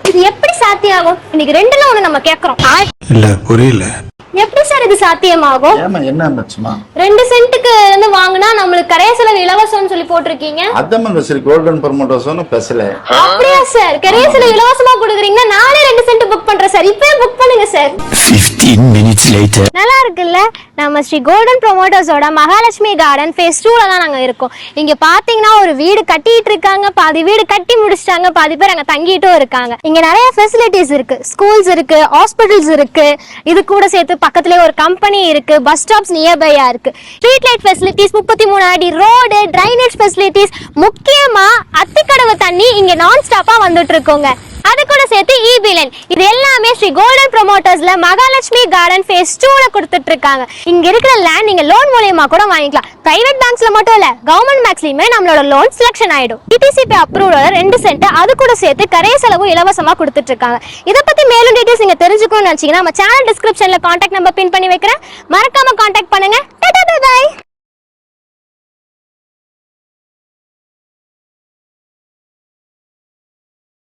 இது எப்படி சாத்தியமாகும்? இன்னைக்கு ரெண்டுல ஒண்ணு நம்ம கேக்குறோம். இல்ல புரியல. எப்படி சார் இது சாத்தியமாகும்? ஏமா என்ன ஆச்சுமா? 2 சென்ட்டுக்கு வந்து வாங்குனா நம்மளுக்கு கரைய செலவு இலவசம்னு சொல்லி போட்டிருக்கீங்க. அதான் சரி கோல்டன் ப்ரமோட்டர்ஸ்னு பேசல. அப்படியா சார்? கரைய செலவு இலவசமா கொடுக்குறீங்கன்னா நானே 2 சென்ட் புக் பண்றேன் சார். இப்பவே புக் பண்ணுங்க சார். 15 minutes later. நல்லா இருக்குல்ல? நம்ம ஸ்ரீ கோல்டன் ப்ரமோட்டர்ஸோட மகாலட்சுமி கார்டன் ஃபேஸ் 2ல தான் நாங்க இருக்கோம். இங்க பாத்தீங்கன்னா ஒரு வீடு கட்டிட்டு இருக்காங்க, பாதி வீடு கட்டி முடிச்சிட்டாங்க, பாதி பேர் அங்க தங்கிட்டும் இருக்காங்க. இங்க நிறைய ஃபெசிலிட்டிஸ் இருக்கு. ஸ்கூல்ஸ் இருக்கு, ஹாஸ்பிட்டல்ஸ் இருக்கு, இது கூட சேர்த்து பக்கத்துலயே ஒரு கம்பெனி இருக்கு, பஸ் ஸ்டாப்ஸ் நியர்பையா இருக்கு, ஸ்ட்ரீட் லைட் ஃபெசிலிட்டிஸ், 33 அடி ரோடு, டிரைனேஜ் ஃபெசிலிட்டிஸ், முக்கியமா அத்திக்கடவு தண்ணி இங்க நான் ஸ்டாப்பா வந்துட்டு இருக்கோங்க. அது கூட சேர்த்து இ-பிலன், இது எல்லாமே ஸ்ரீ கோல்டன் ப்ரமோட்டர்ஸ்ல மகாலட்சுமி கார்டன் ஃபேஸ் 2ல கொடுத்துட்டு இருக்காங்க. இங்க இருக்கிற லேண்ட் நீங்க லோன் மூலமா கூட வாங்கிக்கலாம். பிரைவேட் பேங்க்ஸ்ல மட்டும் இல்ல, கவர்மெண்ட் பேங்க்ஸ்லயுமே நம்மளோட லோன் செலக்ஷன் ஆயிடும். டிடிசிபி அப்ரூவோட 2 சென்ட் அது கூட சேர்த்து கரைய செலவு இலவசமா கொடுத்துட்டு இருக்காங்க. இத பத்தி மேலும் டீடைல்ஸ் நீங்க தெரிஞ்சுக்கணும்னு நினைச்சீங்கன்னா நம்ம சேனல் டிஸ்கிரிப்ஷன்ல கான்டாக்ட் நம்பர் பின் பண்ணி வைக்கிறேன். மறக்காம கான்டாக்ட் பண்ணுங்க.